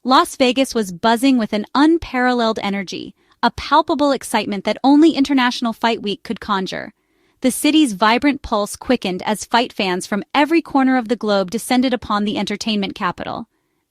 Las Vegas was buzzing with an unparalleled energy, a palpable excitement that only International Fight Week could conjure. The city's vibrant pulse quickened as fight fans from every corner of the globe descended upon the entertainment capital.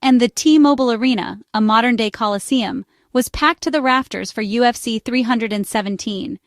And the T-Mobile Arena, a modern-day coliseum, was packed to the rafters for UFC 317.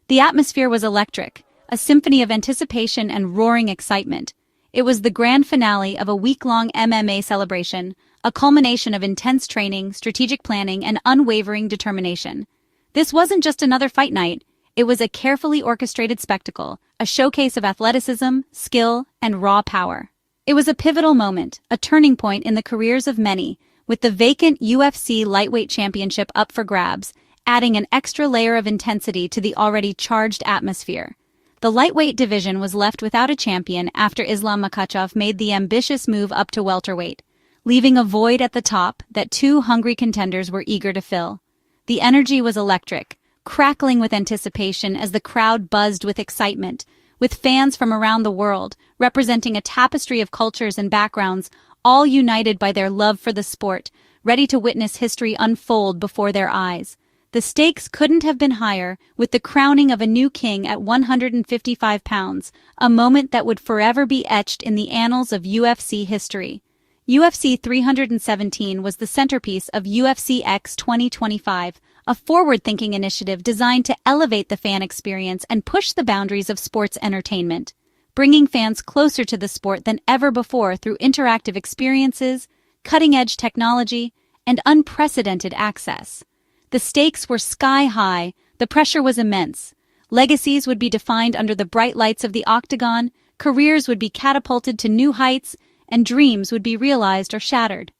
The atmosphere was electric, a symphony of anticipation and roaring excitement. It was the grand finale of a week-long MMA celebration, a culmination of intense training, strategic planning, and unwavering determination. This wasn't just another fight night. It was a carefully orchestrated spectacle, a showcase of athleticism, skill, and raw power. It was a pivotal moment, a turning point in the careers of many, with the vacant UFC lightweight championship up for grabs, adding an extra layer of intensity to the already charged atmosphere. The lightweight division was left without a champion after Islam Makhachev made the ambitious move up to welterweight, leaving a void at the top that two hungry contenders were eager to fill. The energy was electric, crackling with anticipation as the crowd buzzed with excitement, with fans from around the world, representing a tapestry of cultures and backgrounds, all united by their love for the sport, ready to witness history unfold before their eyes. The stakes couldn't have been higher, with the crowning of a new king at 155 pounds, a moment that would forever be etched in the annals of UFC history. UFC 317 was the centerpiece of UFCX 2025, a forward-thinking initiative designed to elevate the fan experience and push the boundaries of sports entertainment, bringing fans closer to the sport than ever before through interactive experiences, cutting-edge technology, and unprecedented access. The stakes were sky-high, the pressure was immense. Legacies would be defined under the bright lights of the octagon, careers would be catapulted to new heights, and dreams would be realized or shattered.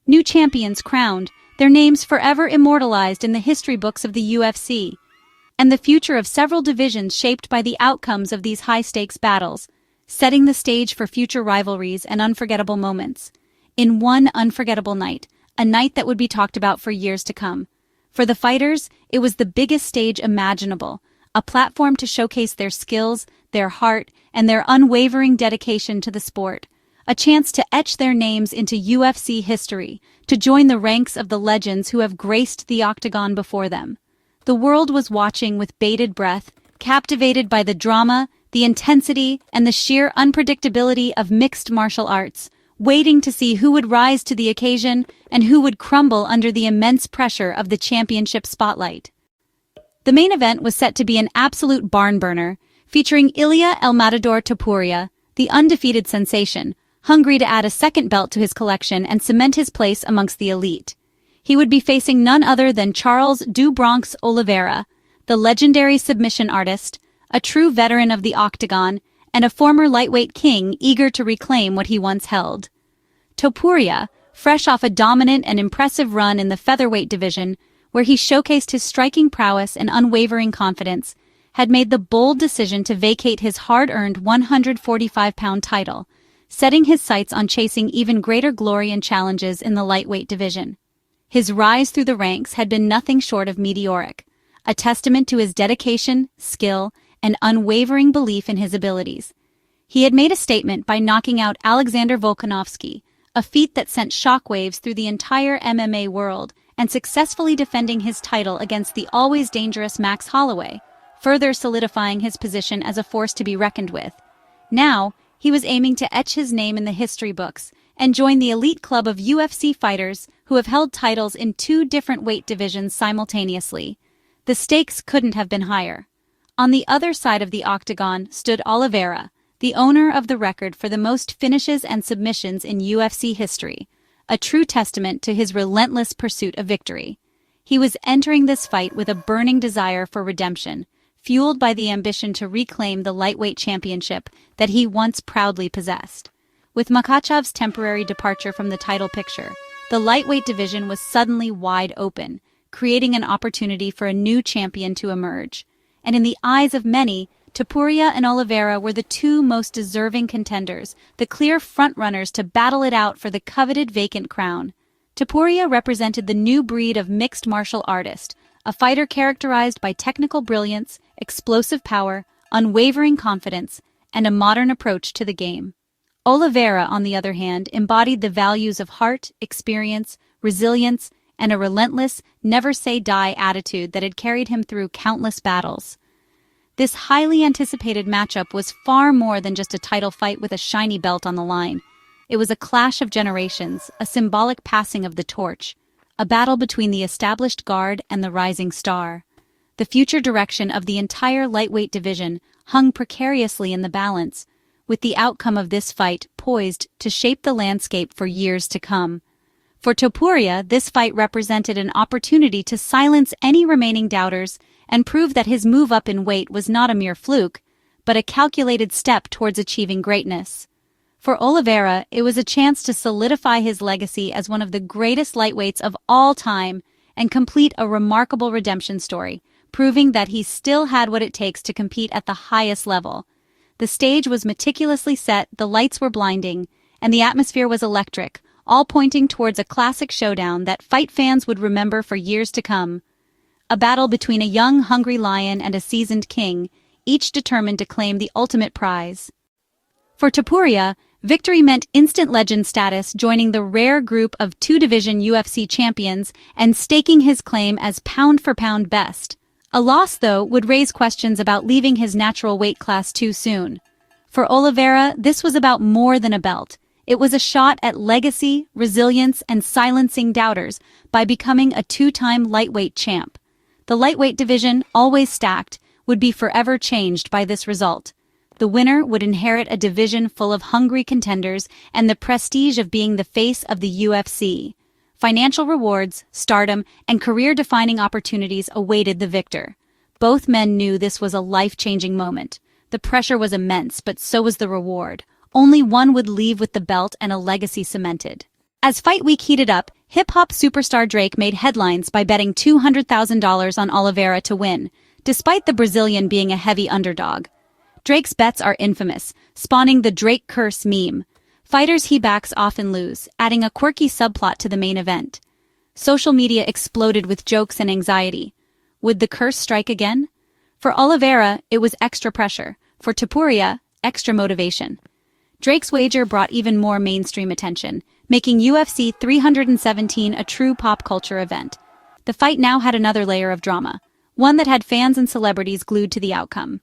New champions crowned, their names forever immortalized in the history books of the UFC, and the future of several divisions shaped by the outcomes of these high-stakes battles, setting the stage for future rivalries and unforgettable moments. In one unforgettable night, a night that would be talked about for years to come. For the fighters, it was the biggest stage imaginable, a platform to showcase their skills, their heart, and their unwavering dedication to the sport. A chance to etch their names into UFC history, to join the ranks of the legends who have graced the octagon before them. The world was watching with bated breath, captivated by the drama, the intensity, and the sheer unpredictability of mixed martial arts, waiting to see who would rise to the occasion and who would crumble under the immense pressure of the championship spotlight. The main event was set to be an absolute barn-burner, featuring Ilia Topuria, the undefeated sensation, hungry to add a second belt to his collection and cement his place amongst the elite. He would be facing none other than Charles "Dobronx" Oliveira, the legendary submission artist, a true veteran of the octagon, and a former lightweight king eager to reclaim what he once held. Topuria, fresh off a dominant and impressive run in the featherweight division, where he showcased his striking prowess and unwavering confidence, had made the bold decision to vacate his hard-earned 145-pound title, setting his sights on chasing even greater glory and challenges in the lightweight division. His rise through the ranks had been nothing short of meteoric, a testament to his dedication, skill, and unwavering belief in his abilities. He had made a statement by knocking out Alexander Volkanovski, a feat that sent shockwaves through the entire MMA world, and successfully defending his title against the always dangerous Max Holloway, further solidifying his position as a force to be reckoned with. Now, he was aiming to etch his name in the history books and join the elite club of UFC fighters who have held titles in 2 different weight divisions simultaneously. The stakes couldn't have been higher. On the other side of the octagon stood Oliveira, the owner of the record for the most finishes and submissions in UFC history, a true testament to his relentless pursuit of victory. He was entering this fight with a burning desire for redemption, fueled by the ambition to reclaim the lightweight championship that he once proudly possessed. With Makhachev's temporary departure from the title picture, the lightweight division was suddenly wide open, creating an opportunity for a new champion to emerge. And in the eyes of many, Topuria and Oliveira were the 2 most deserving contenders, the clear frontrunners to battle it out for the coveted vacant crown. Topuria represented the new breed of mixed martial artist, a fighter characterized by technical brilliance, explosive power, unwavering confidence, and a modern approach to the game. Oliveira, on the other hand, embodied the values of heart, experience, resilience, and a relentless, never-say-die attitude that had carried him through countless battles. This highly anticipated matchup was far more than just a title fight with a shiny belt on the line. It was a clash of generations, a symbolic passing of the torch, a battle between the established guard and the rising star. The future direction of the entire lightweight division hung precariously in the balance, with the outcome of this fight poised to shape the landscape for years to come. For Topuria, this fight represented an opportunity to silence any remaining doubters and prove that his move up in weight was not a mere fluke, but a calculated step towards achieving greatness. For Oliveira, it was a chance to solidify his legacy as one of the greatest lightweights of all time and complete a remarkable redemption story, proving that he still had what it takes to compete at the highest level. The stage was meticulously set, the lights were blinding, and the atmosphere was electric, all pointing towards a classic showdown that fight fans would remember for years to come. A battle between a young, hungry lion and a seasoned king, each determined to claim the ultimate prize. For Topuria, victory meant instant legend status, joining the rare group of two-division UFC champions and staking his claim as pound-for-pound best. A loss, though, would raise questions about leaving his natural weight class too soon. For Oliveira, this was about more than a belt. It was a shot at legacy, resilience, and silencing doubters by becoming a two-time lightweight champ. The lightweight division, always stacked, would be forever changed by this result. The winner would inherit a division full of hungry contenders and the prestige of being the face of the UFC. Financial rewards, stardom, and career-defining opportunities awaited the victor. Both men knew this was a life-changing moment. The pressure was immense, but so was the reward. Only one would leave with the belt and a legacy cemented. As fight week heated up, hip-hop superstar Drake made headlines by betting $200,000 on Oliveira to win, despite the Brazilian being a heavy underdog. Drake's bets are infamous, spawning the Drake curse meme. Fighters he backs often lose, adding a quirky subplot to the main event. Social media exploded with jokes and anxiety. Would the curse strike again? For Oliveira, it was extra pressure. For Topuria, extra motivation. Drake's wager brought even more mainstream attention, making UFC 317 a true pop culture event. The fight now had another layer of drama, one that had fans and celebrities glued to the outcome.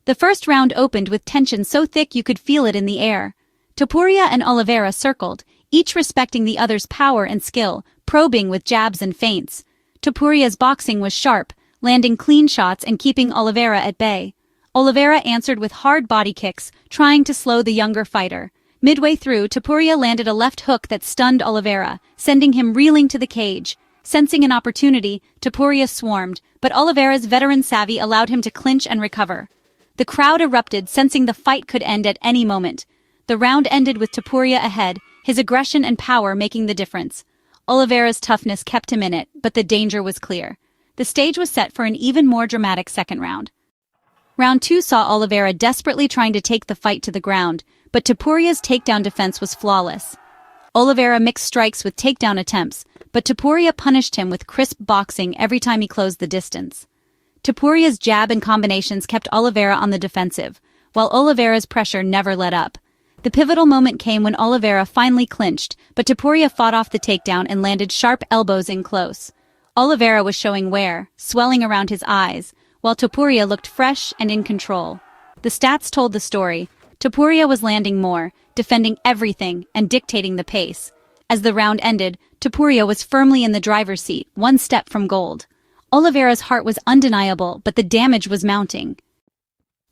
The first round opened with tension so thick you could feel it in the air. Topuria and Oliveira circled, each respecting the other's power and skill, probing with jabs and feints. Topuria's boxing was sharp, landing clean shots and keeping Oliveira at bay. Oliveira answered with hard body kicks, trying to slow the younger fighter. Midway through, Topuria landed a left hook that stunned Oliveira, sending him reeling to the cage. Sensing an opportunity, Topuria swarmed, but Oliveira's veteran savvy allowed him to clinch and recover. The crowd erupted, sensing the fight could end at any moment. The round ended with Topuria ahead, his aggression and power making the difference. Oliveira's toughness kept him in it, but the danger was clear. The stage was set for an even more dramatic second round. Round 2 saw Oliveira desperately trying to take the fight to the ground, but Topuria's takedown defense was flawless. Oliveira mixed strikes with takedown attempts, but Topuria punished him with crisp boxing every time he closed the distance. Topuria's jab and combinations kept Oliveira on the defensive, while Oliveira's pressure never let up. The pivotal moment came when Oliveira finally clinched, but Topuria fought off the takedown and landed sharp elbows in close. Oliveira was showing wear, swelling around his eyes, while Topuria looked fresh and in control. The stats told the story. Topuria was landing more, defending everything, and dictating the pace. As the round ended, Topuria was firmly in the driver's seat, one step from gold. Oliveira's heart was undeniable, but the damage was mounting.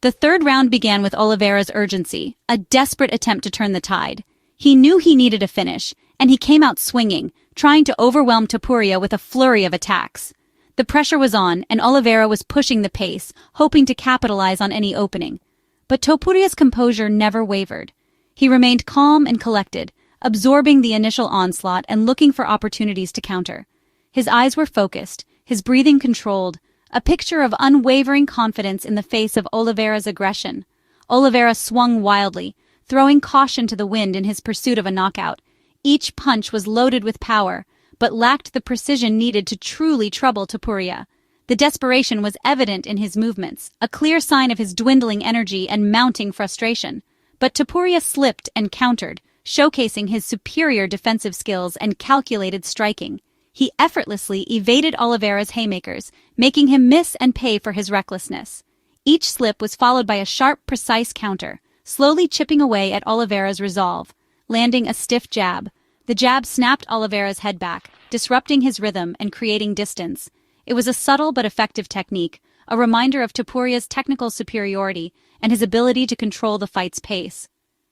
The third round began with Oliveira's urgency, a desperate attempt to turn the tide. He knew he needed a finish, and he came out swinging, trying to overwhelm Topuria with a flurry of attacks. The pressure was on, and Oliveira was pushing the pace, hoping to capitalize on any opening. But Topuria's composure never wavered. He remained calm and collected, absorbing the initial onslaught and looking for opportunities to counter. His eyes were focused, his breathing controlled, a picture of unwavering confidence in the face of Oliveira's aggression. Oliveira swung wildly, throwing caution to the wind in his pursuit of a knockout. Each punch was loaded with power, but lacked the precision needed to truly trouble Topuria. The desperation was evident in his movements, a clear sign of his dwindling energy and mounting frustration. But Topuria slipped and countered, showcasing his superior defensive skills and calculated striking. He effortlessly evaded Oliveira's haymakers, making him miss and pay for his recklessness. Each slip was followed by a sharp, precise counter, slowly chipping away at Oliveira's resolve, landing a stiff jab. The jab snapped Oliveira's head back, disrupting his rhythm and creating distance. It was a subtle but effective technique, a reminder of Topuria's technical superiority and his ability to control the fight's pace.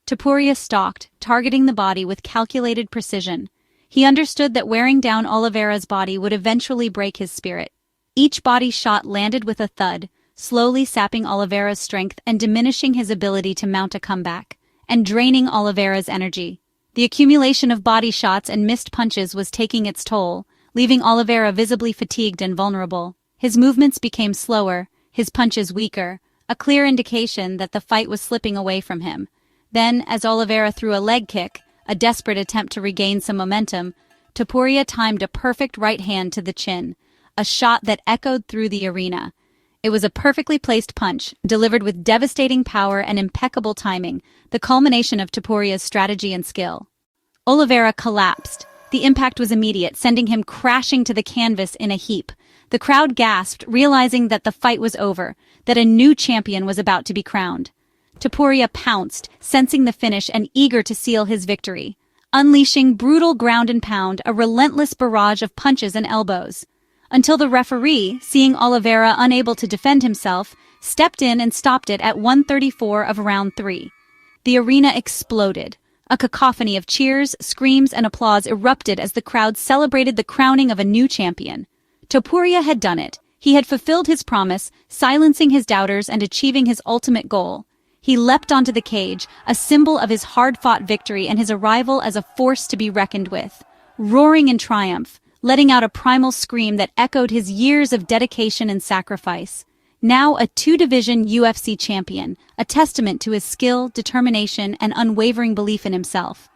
Topuria stalked, targeting the body with calculated precision. He understood that wearing down Oliveira's body would eventually break his spirit. Each body shot landed with a thud, slowly sapping Oliveira's strength and diminishing his ability to mount a comeback, and draining Oliveira's energy. The accumulation of body shots and missed punches was taking its toll, leaving Oliveira visibly fatigued and vulnerable. His movements became slower, his punches weaker, a clear indication that the fight was slipping away from him. Then, as Oliveira threw a leg kick, a desperate attempt to regain some momentum, Topuria timed a perfect right hand to the chin, a shot that echoed through the arena. It was a perfectly placed punch, delivered with devastating power and impeccable timing, the culmination of Topuria's strategy and skill. Oliveira collapsed. The impact was immediate, sending him crashing to the canvas in a heap. The crowd gasped, realizing that the fight was over, that a new champion was about to be crowned. Topuria pounced, sensing the finish and eager to seal his victory, unleashing brutal ground and pound, a relentless barrage of punches and elbows. Until the referee, seeing Oliveira unable to defend himself, stepped in and stopped it at 1:34 of round 3. The arena exploded. A cacophony of cheers, screams, and applause erupted as the crowd celebrated the crowning of a new champion. Topuria had done it. He had fulfilled his promise, silencing his doubters and achieving his ultimate goal. He leapt onto the cage, a symbol of his hard-fought victory and his arrival as a force to be reckoned with. Roaring in triumph, letting out a primal scream that echoed his years of dedication and sacrifice. Now a two-division UFC champion, a testament to his skill, determination, and unwavering belief in himself.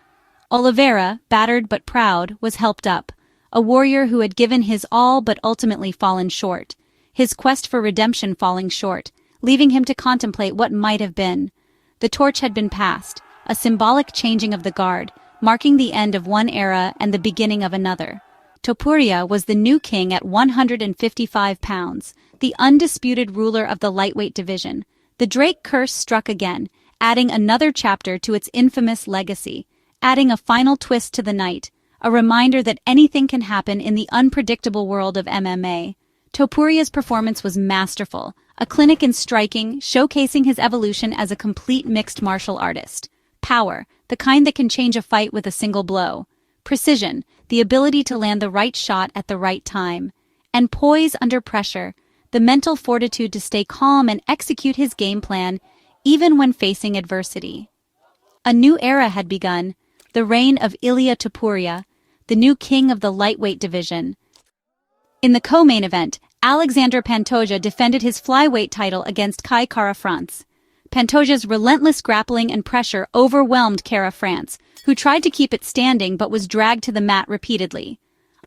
Oliveira, battered but proud, was helped up, a warrior who had given his all but ultimately fallen short, his quest for redemption falling short, leaving him to contemplate what might have been. The torch had been passed, a symbolic changing of the guard, marking the end of one era and the beginning of another. Topuria was the new king at 155 pounds, the undisputed ruler of the lightweight division. The Drake curse struck again, adding another chapter to its infamous legacy, adding a final twist to the night, a reminder that anything can happen in the unpredictable world of MMA. Topuria's performance was masterful, a clinic in striking, showcasing his evolution as a complete mixed martial artist. Power, the kind that can change a fight with a single blow. Precision, the ability to land the right shot at the right time. And poise under pressure, the mental fortitude to stay calm and execute his game plan, even when facing adversity. A new era had begun, the reign of Ilia Topuria, the new king of the lightweight division. In the co-main event, Alexander Pantoja defended his flyweight title against Kai Kara-France. Pantoja's relentless grappling and pressure overwhelmed Kara-France, who tried to keep it standing but was dragged to the mat repeatedly.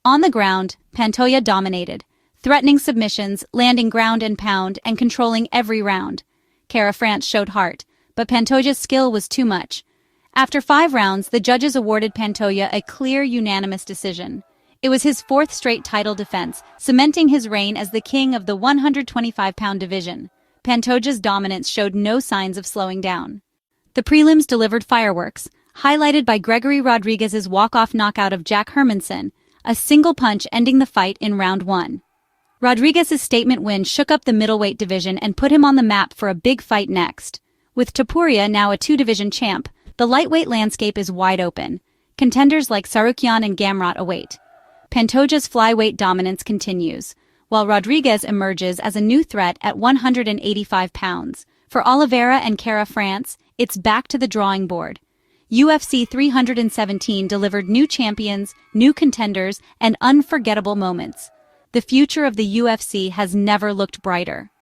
On the ground, Pantoja dominated, threatening submissions, landing ground and pound, and controlling every round. Kara-France showed heart, but Pantoja's skill was too much. After 5 rounds, the judges awarded Pantoja a clear, unanimous decision. It was his 4th straight title defense, cementing his reign as the king of the 125-pound division. Pantoja's dominance showed no signs of slowing down. The prelims delivered fireworks, highlighted by Gregory Rodriguez's walk-off knockout of Jack Hermanson, a single punch ending the fight in round 1. Rodriguez's statement win shook up the middleweight division and put him on the map for a big fight next. With Topuria now a 2-division champ, the lightweight landscape is wide open. Contenders like Sarukyan and Gamrot await. Pantoja's flyweight dominance continues, while Rodriguez emerges as a new threat at 185 pounds. For Oliveira and Kara-France, it's back to the drawing board. UFC 317 delivered new champions, new contenders, and unforgettable moments. The future of the UFC has never looked brighter.